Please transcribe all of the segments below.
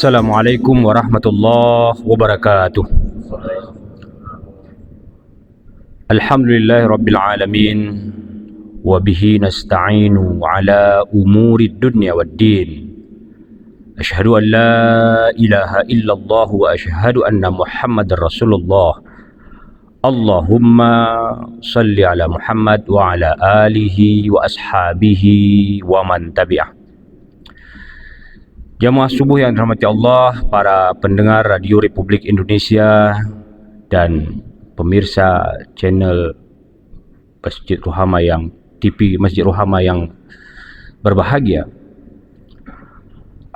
Assalamualaikum warahmatullahi wabarakatuh. Alhamdulillahi rabbil alamin, wa bihi nasta'inu ala umuri dunya waddin. Asyhadu an la ilaha illallah wa asyhadu anna Muhammadar Rasulullah. Allahumma salli ala Muhammad wa ala alihi wa ashabihi wa man tabi'ah. Jamaah subuh yang dirahmati Allah, para pendengar Radio Republik Indonesia dan pemirsa channel Masjid Rohama yang TV Masjid Rohama yang berbahagia.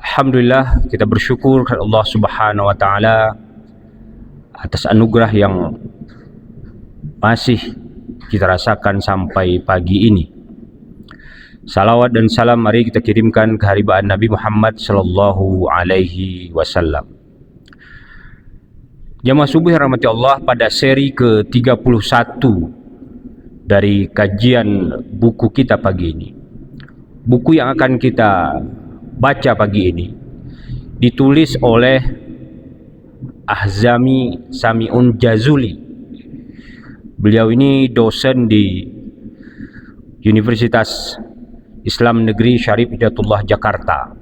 Alhamdulillah, kita bersyukur kepada Allah Subhanahu wa taala atas anugerah yang masih kita rasakan sampai pagi ini. Salawat dan salam mari kita kirimkan ke haribaan Nabi Muhammad sallallahu alaihi wasallam. Jamaah subuh yang rahmati Allah, pada seri ke-31 dari kajian buku kita pagi ini. Buku yang akan kita baca pagi ini ditulis oleh Ahzami Sami'un Jazuli. Beliau ini dosen di Universitas Islam Negeri Syarif Hidayatullah Jakarta.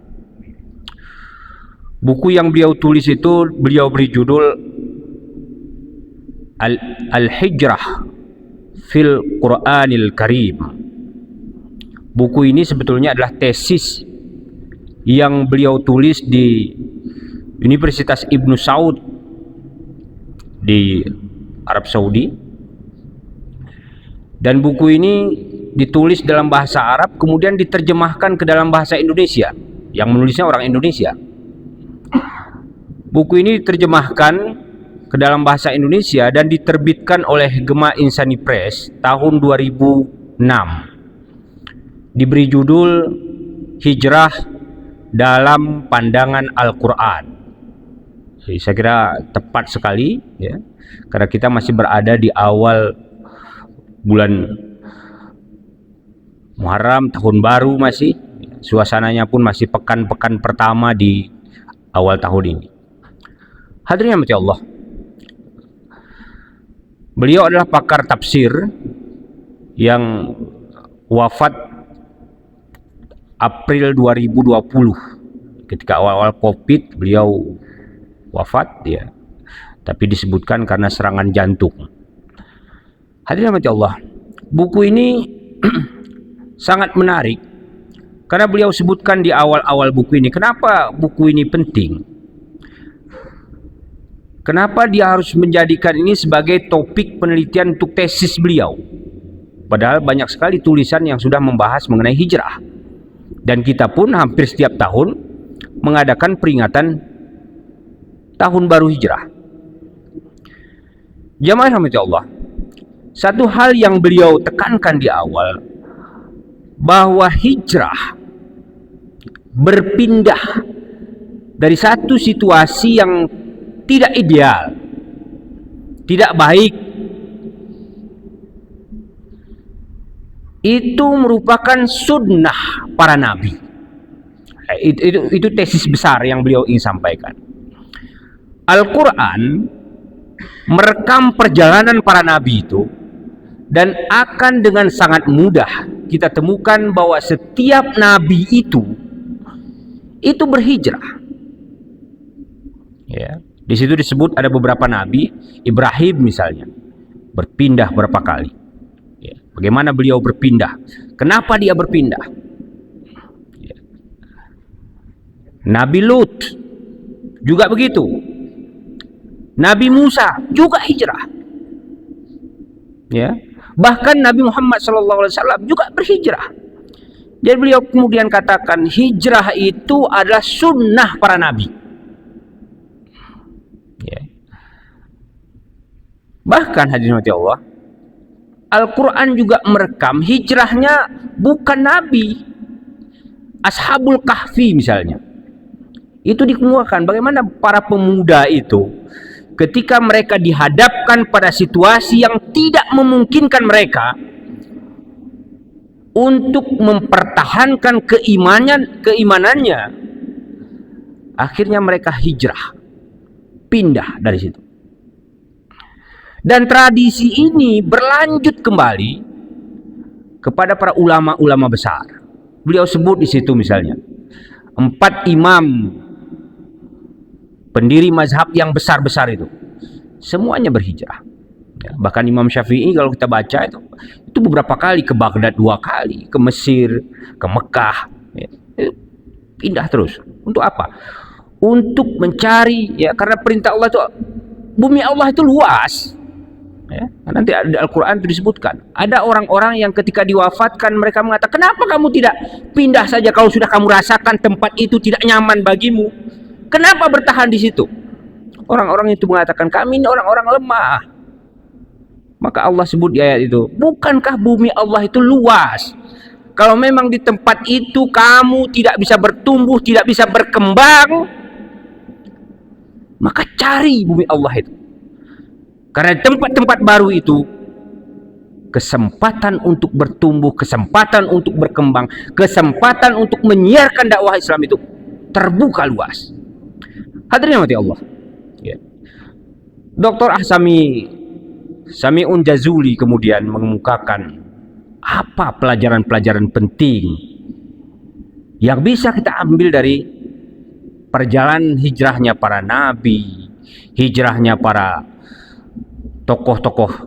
Buku yang beliau tulis itu beliau beri judul Al-Hijrah fil Qur'anil Karim. Buku ini sebetulnya adalah tesis yang beliau tulis di Universitas Ibnu Saud di Arab Saudi. Dan buku ini ditulis dalam bahasa Arab, kemudian diterjemahkan ke dalam bahasa Indonesia. Yang menulisnya orang Indonesia. Buku ini diterjemahkan ke dalam bahasa Indonesia dan diterbitkan oleh Gema Insani Press tahun 2006. Diberi judul Hijrah dalam Pandangan Al-Quran. Saya kira tepat sekali, ya, karena kita masih berada di awal bulan Muharram, tahun baru, masih suasananya pun masih pekan-pekan pertama di awal tahun ini. Hadirin yang dirahmati Allah, beliau adalah pakar tafsir yang wafat April 2020. Ketika awal-awal Covid beliau wafat, ya, tapi disebutkan karena serangan jantung. Hadirin yang dirahmati Allah, buku ini sangat menarik karena beliau sebutkan di awal-awal buku ini. Kenapa buku ini penting? Kenapa dia harus menjadikan ini sebagai topik penelitian untuk tesis beliau? Padahal banyak sekali tulisan yang sudah membahas mengenai hijrah. Dan kita pun hampir setiap tahun mengadakan peringatan tahun baru hijrah. Jamaah rahmati Allah, satu hal yang beliau tekankan di awal, bahwa hijrah berpindah dari satu situasi yang tidak ideal, tidak baik, itu merupakan sunnah para nabi. Itu tesis besar yang beliau ingin sampaikan. Al-Quran merekam perjalanan para nabi itu, dan akan dengan sangat mudah kita temukan bahwa setiap nabi itu berhijrah. Ya, di situ disebut ada beberapa nabi. Ibrahim misalnya berpindah berapa kali. Ya, bagaimana beliau berpindah? Kenapa dia berpindah? Ya. Nabi Lut juga begitu. Nabi Musa juga hijrah. Ya. Bahkan Nabi Muhammad SAW juga berhijrah. Jadi beliau kemudian katakan hijrah itu adalah sunnah para nabi. Ya. Bahkan hadirin Allah, Al-Quran juga merekam hijrahnya bukan nabi. Ashabul Kahfi misalnya, itu dikemukakan bagaimana para pemuda itu ketika mereka dihadapkan pada situasi yang tidak memungkinkan mereka untuk mempertahankan keimanannya, Akhirnya mereka hijrah, pindah dari situ. Dan tradisi ini berlanjut kembali kepada para ulama-ulama besar. Beliau sebut di situ misalnya 4 imam pendiri mazhab yang besar-besar itu, semuanya berhijrah. Ya, bahkan Imam Syafi'i kalau kita baca itu beberapa kali ke Baghdad, 2 kali, ke Mesir, ke Mekah, ya, pindah terus. Untuk apa? Untuk mencari, ya, karena perintah Allah itu, bumi Allah itu luas. Ya, nanti di Al-Quran itu disebutkan ada orang-orang yang ketika diwafatkan mereka mengatakan, kenapa kamu tidak pindah saja kalau sudah kamu rasakan tempat itu tidak nyaman bagimu? Kenapa bertahan di situ? Orang-orang itu mengatakan, kami ini orang-orang lemah. Maka Allah sebut di ayat itu, bukankah bumi Allah itu luas? Kalau memang di tempat itu kamu tidak bisa bertumbuh, tidak bisa berkembang, maka cari bumi Allah itu. Karena tempat-tempat baru itu kesempatan untuk bertumbuh, kesempatan untuk berkembang, kesempatan untuk menyiarkan dakwah Islam itu terbuka luas. Hadirin mati Allah. Ya. Dr. Sami'un Jazuli kemudian mengemukakan apa pelajaran-pelajaran penting yang bisa kita ambil dari perjalanan hijrahnya para nabi, hijrahnya para tokoh-tokoh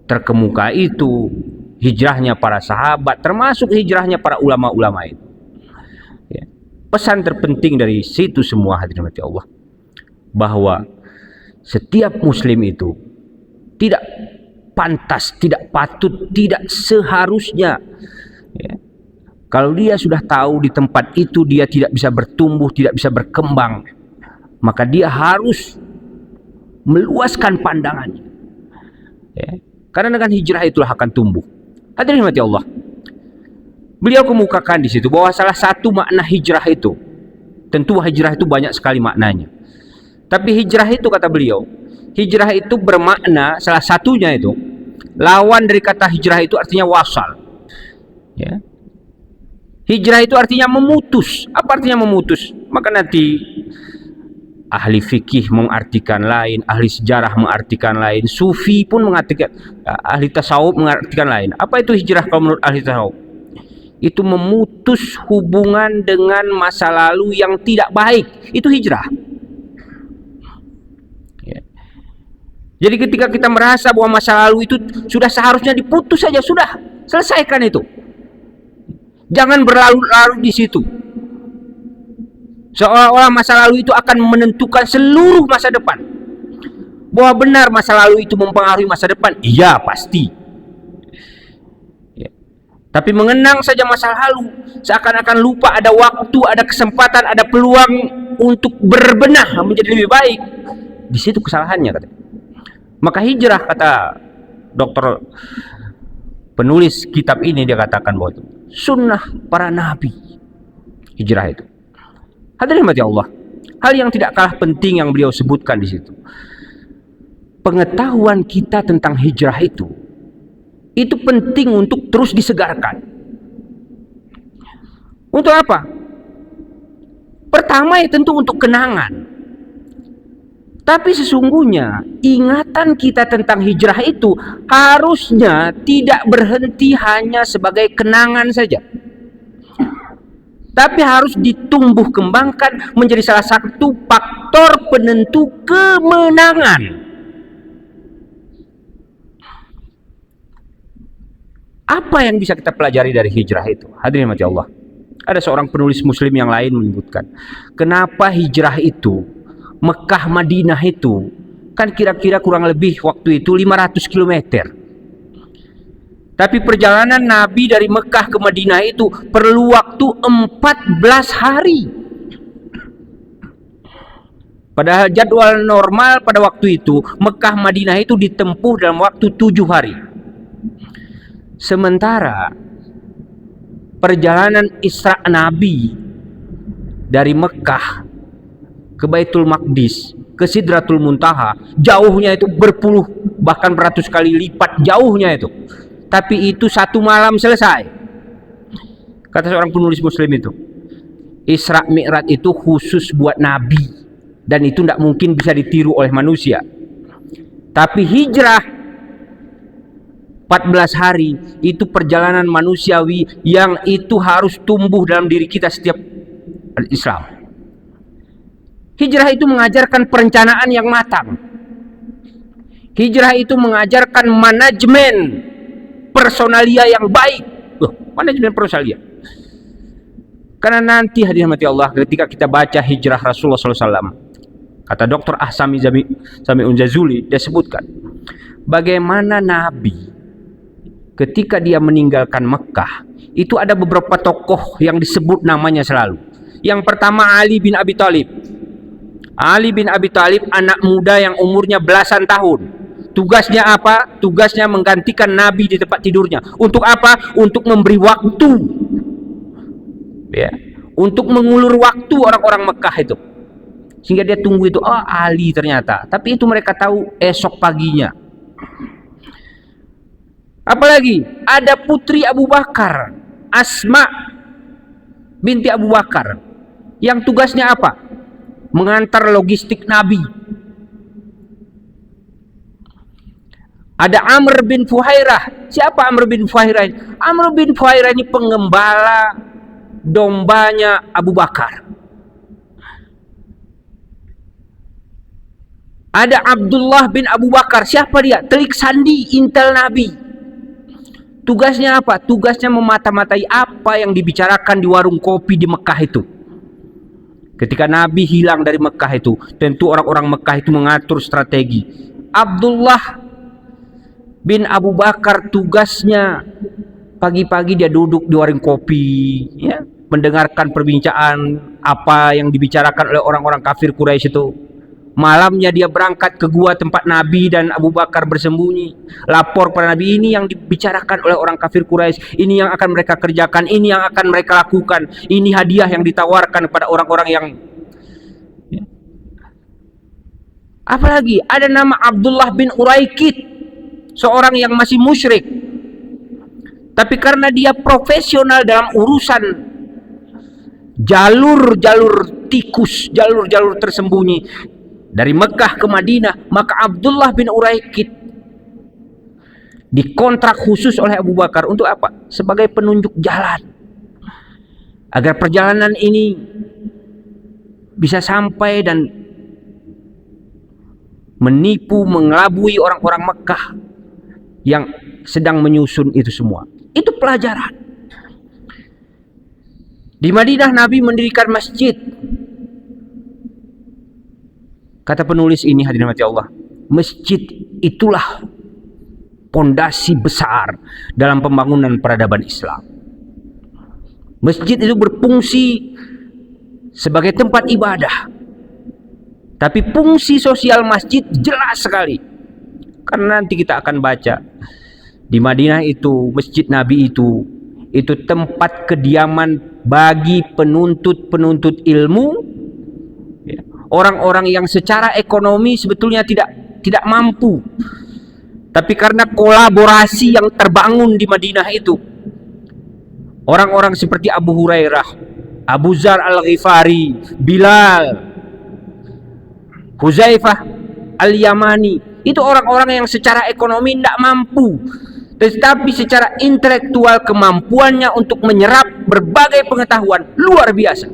terkemuka itu, hijrahnya para sahabat, termasuk hijrahnya para ulama-ulama itu. Ya. Pesan terpenting dari situ semua, hadirin mati Allah, bahwa setiap muslim itu tidak pantas, tidak patut, tidak seharusnya, ya, kalau dia sudah tahu di tempat itu dia tidak bisa bertumbuh, tidak bisa berkembang, maka dia harus meluaskan pandangannya. Ya. Karena dengan hijrah itulah akan tumbuh. Hadirin mati Allah. Beliau kemukakan di situ bahwa salah satu makna hijrah itu, tentu hijrah itu banyak sekali maknanya. Tapi hijrah itu, kata beliau, hijrah itu bermakna salah satunya itu, lawan dari kata hijrah itu artinya wasal. Ya. Hijrah itu artinya memutus. Apa artinya memutus? Maka nanti ahli fikih mengartikan lain, ahli sejarah mengartikan lain, sufi pun mengartikan, ahli tasawuf mengartikan lain. Apa itu hijrah kalau menurut ahli tasawuf? Itu memutus hubungan dengan masa lalu yang tidak baik. Itu hijrah. Ya. Jadi ketika kita merasa bahwa masa lalu itu sudah seharusnya diputus saja, sudah selesaikan itu. Jangan berlarut-larut di situ. Seolah-olah masa lalu itu akan menentukan seluruh masa depan. Bahwa benar masa lalu itu mempengaruhi masa depan, iya pasti. Ya. Tapi mengenang saja masa lalu, seakan-akan lupa ada waktu, ada kesempatan, ada peluang untuk berbenah menjadi lebih baik. Di situ kesalahannya, katanya. Maka hijrah, kata dokter penulis kitab ini, dia katakan bahwa itu sunnah para nabi. Hijrah itu. Hadirin mati Allah, hal yang tidak kalah penting yang beliau sebutkan di situ, pengetahuan kita tentang hijrah itu penting untuk terus disegarkan. Untuk apa? Pertama ya tentu untuk kenangan. Tapi sesungguhnya ingatan kita tentang hijrah itu harusnya tidak berhenti hanya sebagai kenangan saja, tapi harus ditumbuh kembangkan menjadi salah satu faktor penentu kemenangan. Apa yang bisa kita pelajari dari hijrah itu? Hadirin mati Allah. Ada seorang penulis muslim yang lain menyebutkan, kenapa hijrah itu, Mekah Madinah itu, kan kira-kira kurang lebih waktu itu 500 km. Tapi perjalanan Nabi dari Mekah ke Madinah itu perlu waktu 14 hari. Padahal jadwal normal pada waktu itu Mekah Madinah itu ditempuh dalam waktu 7 hari. Sementara perjalanan Isra Nabi dari Mekah ke Baitul Maqdis, ke Sidratul Muntaha, jauhnya itu berpuluh bahkan beratus kali lipat jauhnya itu. Tapi itu 1 malam selesai. Kata seorang penulis muslim Isra Mi'raj itu khusus buat Nabi, dan itu tidak mungkin bisa ditiru oleh manusia. Tapi hijrah 14 hari itu perjalanan manusiawi yang itu harus tumbuh dalam diri kita setiap Islam. Hijrah itu mengajarkan perencanaan yang matang. Hijrah itu mengajarkan manajemen personalia yang baik. Manajemen personalia. Karena nanti hadirin mati Allah, ketika kita baca hijrah Rasulullah SAW, kata Dr. Ahsami Sami'un Jazuli, dia sebutkan bagaimana Nabi ketika dia meninggalkan Mekah, itu ada beberapa tokoh yang disebut namanya selalu. Yang pertama Ali bin Abi Thalib. Ali bin Abi Thalib anak muda yang umurnya belasan tahun. Tugasnya apa? Tugasnya menggantikan Nabi di tempat tidurnya. Untuk apa? Untuk memberi waktu, ya, untuk mengulur waktu orang-orang Mekah itu, sehingga dia tunggu itu. Oh, Ali ternyata. Tapi itu mereka tahu esok paginya. Apalagi ada putri Abu Bakar, Asma binti Abu Bakar, yang tugasnya apa? Mengantar logistik Nabi. Ada Amr bin Fuhairah. Siapa Amr bin Fuhairah ini? Amr bin Fuhairah ini pengembala dombanya Abu Bakar. Ada Abdullah bin Abu Bakar. Siapa dia? Telik sandi intel Nabi. Tugasnya apa? Tugasnya memata-matai apa yang dibicarakan di warung kopi di Mekah itu. Ketika Nabi hilang dari Mekah itu, tentu orang-orang Mekah itu mengatur strategi. Abdullah bin Abu Bakar tugasnya pagi-pagi dia duduk di warung kopi, ya, mendengarkan perbincangan apa yang dibicarakan oleh orang-orang kafir Quraisy itu. Malamnya dia berangkat ke gua tempat Nabi dan Abu Bakar bersembunyi. Lapor kepada Nabi, ini yang dibicarakan oleh orang kafir Quraisy, ini yang akan mereka kerjakan, ini yang akan mereka lakukan, ini hadiah yang ditawarkan kepada orang-orang yang, ya. Apalagi ada nama Abdullah bin Uraikid, seorang yang masih musyrik, tapi karena dia profesional dalam urusan jalur-jalur tikus, jalur-jalur tersembunyi dari Mekah ke Madinah, maka Abdullah bin Uraikid dikontrak khusus oleh Abu Bakar untuk apa? Sebagai penunjuk jalan, agar perjalanan ini bisa sampai dan menipu, mengelabui orang-orang Mekah yang sedang menyusun itu semua. Itu pelajaran. Di Madinah Nabi mendirikan masjid. Kata penulis ini, hadirin mati Allah, masjid itulah pondasi besar dalam pembangunan peradaban Islam. Masjid itu berfungsi sebagai tempat ibadah, tapi fungsi sosial masjid jelas sekali. Karena nanti kita akan baca di Madinah itu, masjid Nabi itu tempat kediaman bagi penuntut-penuntut ilmu, ya, orang-orang yang secara ekonomi sebetulnya tidak mampu, tapi karena kolaborasi yang terbangun di Madinah itu, orang-orang seperti Abu Hurairah, Abu Dzar Al-Ghifari, Bilal, Huzaifah Al-Yamani, itu orang-orang yang secara ekonomi tidak mampu, tetapi secara intelektual kemampuannya untuk menyerap berbagai pengetahuan luar biasa.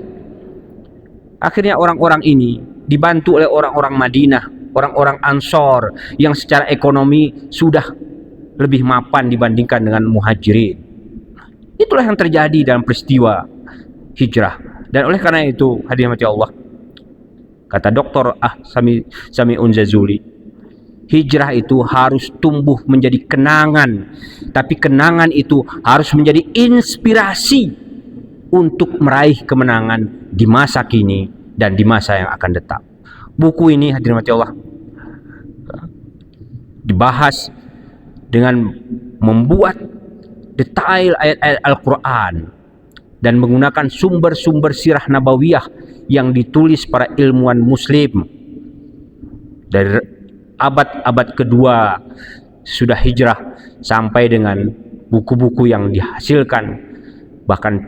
Akhirnya orang-orang ini dibantu oleh orang-orang Madinah, orang-orang Ansor yang secara ekonomi sudah lebih mapan dibandingkan dengan Muhajirin. Itulah yang terjadi dalam peristiwa hijrah. Dan oleh karena itu, hadirin mati Allah, kata Dr. Sami'un Jazuli, hijrah itu harus tumbuh menjadi kenangan, tapi kenangan itu harus menjadi inspirasi untuk meraih kemenangan di masa kini dan di masa yang akan datang. Buku ini, hadirin mati Allah, dibahas dengan membuat detail ayat-ayat Al-Quran dan menggunakan sumber-sumber sirah nabawiyah yang ditulis para ilmuwan muslim dari abad-abad kedua sudah hijrah sampai dengan buku-buku yang dihasilkan bahkan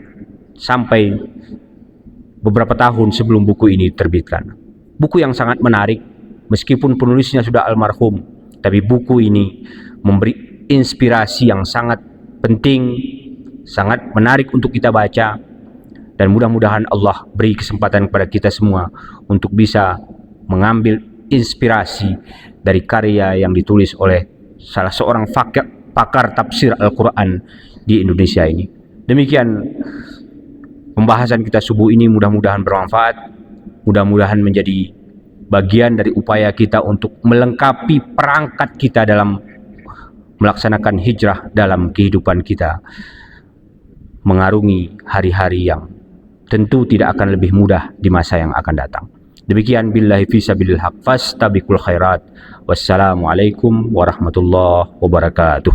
sampai beberapa tahun sebelum buku ini diterbitkan. Buku yang sangat menarik, meskipun penulisnya sudah almarhum, tapi buku ini memberi inspirasi yang sangat penting, sangat menarik untuk kita baca, dan mudah-mudahan Allah beri kesempatan kepada kita semua untuk bisa mengambil inspirasi dari karya yang ditulis oleh salah seorang pakar tafsir Al-Quran di Indonesia ini. Demikian pembahasan kita subuh ini, mudah-mudahan bermanfaat, mudah-mudahan menjadi bagian dari upaya kita untuk melengkapi perangkat kita dalam melaksanakan hijrah dalam kehidupan kita, mengarungi hari-hari yang tentu tidak akan lebih mudah di masa yang akan datang. Demikian, billahi fisabilil haq, fastabiqul khairat. Wassalamualaikum warahmatullahi wabarakatuh.